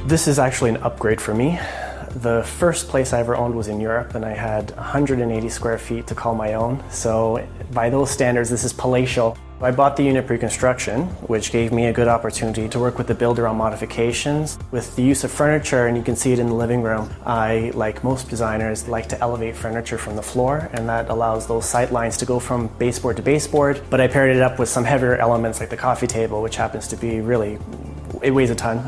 This is actually an upgrade for me. The first place I ever owned was in Europe, and I had 180 square feet to call my own. So by those standards, this is palatial. I bought the unit pre-construction, which gave me a good opportunity to work with the builder on modifications. With the use of furniture, and you can see it in the living room, I, like most designers, like to elevate furniture from the floor, and that allows those sight lines to go from baseboard to baseboard. But I paired it up with some heavier elements like the coffee table, which happens to be really, it weighs a ton,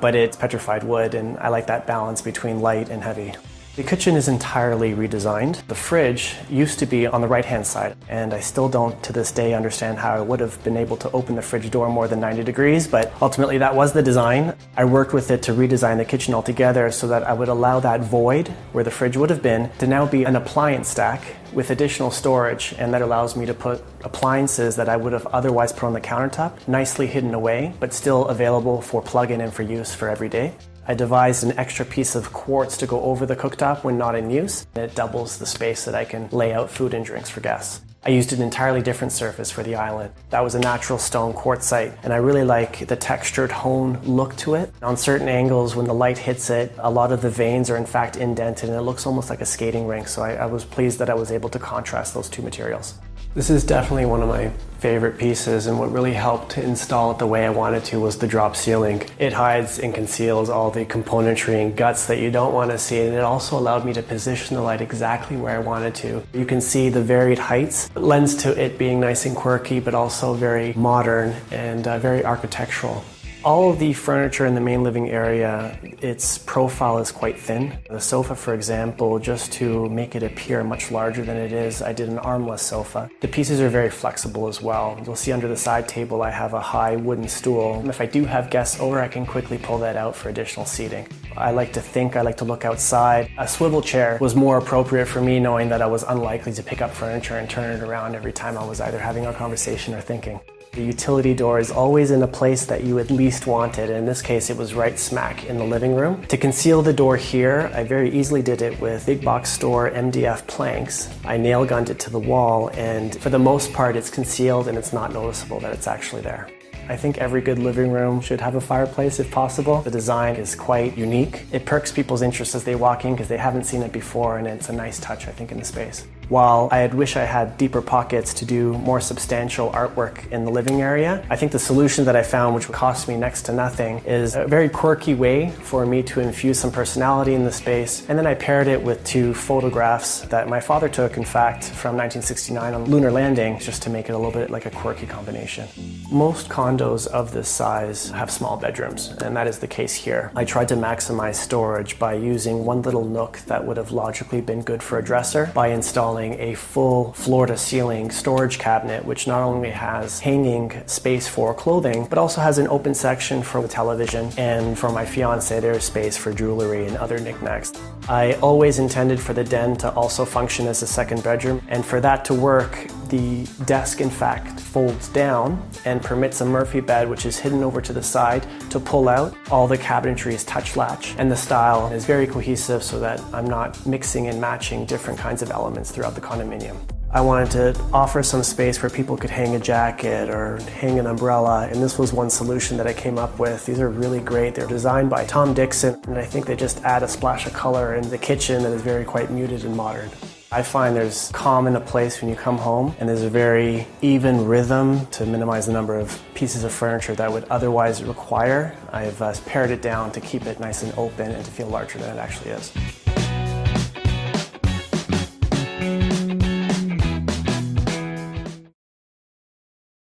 but it's petrified wood, and I like that balance between light and heavy. The kitchen is entirely redesigned. The fridge used to be on the right-hand side, and I still don't to this day understand how I would have been able to open the fridge door more than 90 degrees, but ultimately that was the design. I worked with it to redesign the kitchen altogether so that I would allow that void where the fridge would have been to now be an appliance stack with additional storage, and that allows me to put appliances that I would have otherwise put on the countertop nicely hidden away, but still available for plug-in and for use for every day. I devised an extra piece of quartz to go over the cooktop when not in use. It doubles the space that I can lay out food and drinks for guests. I used an entirely different surface for the island. That was a natural stone quartzite, and I really like the textured hone look to it. On certain angles, when the light hits it, a lot of the veins are in fact indented, and it looks almost like a skating rink, so I was pleased that I was able to contrast those two materials. This is definitely one of my favorite pieces, and what really helped to install it the way I wanted to was the drop ceiling. It hides and conceals all the componentry and guts that you don't want to see, and it also allowed me to position the light exactly where I wanted to. You can see the varied heights. It lends to it being nice and quirky, but also very modern and very architectural. All of the furniture in the main living area, its profile is quite thin. The sofa, for example, just to make it appear much larger than it is, I did an armless sofa. The pieces are very flexible as well. You'll see under the side table I have a high wooden stool. And if I do have guests over, I can quickly pull that out for additional seating. I like to look outside. A swivel chair was more appropriate for me, knowing that I was unlikely to pick up furniture and turn it around every time I was either having a conversation or thinking. The utility door is always in a place that you at least want it. In this case, it was right smack in the living room. To conceal the door here, I very easily did it with big box store MDF planks. I nail gunned it to the wall, and for the most part, it's concealed and it's not noticeable that it's actually there. I think every good living room should have a fireplace if possible. The design is quite unique. It perks people's interest as they walk in because they haven't seen it before, and it's a nice touch, I think, in the space. While I wish I had deeper pockets to do more substantial artwork in the living area, I think the solution that I found, which would cost me next to nothing, is a very quirky way for me to infuse some personality in the space. And then I paired it with two photographs that my father took, in fact, from 1969 on lunar landing, just to make it a little bit like a quirky combination. Most condos of this size have small bedrooms, and that is the case here. I tried to maximize storage by using one little nook that would have logically been good for a dresser by installing a full floor-to-ceiling storage cabinet, which not only has hanging space for clothing, but also has an open section for the television, and for my fiance there's space for jewelry and other knickknacks. I always intended for the den to also function as a second bedroom, and for that to work, the desk in fact folds down and permits a Murphy bed, which is hidden over to the side, to pull out. All the cabinetry is touch latch, and the style is very cohesive so that I'm not mixing and matching different kinds of elements throughout the condominium. I wanted to offer some space where people could hang a jacket or hang an umbrella, and this was one solution that I came up with. These are really great. They're designed by Tom Dixon, and I think they just add a splash of color in the kitchen that is very quite muted and modern. I find there's calm in a place when you come home, and there's a very even rhythm to minimize the number of pieces of furniture that would otherwise require. I've pared it down to keep it nice and open and to feel larger than it actually is.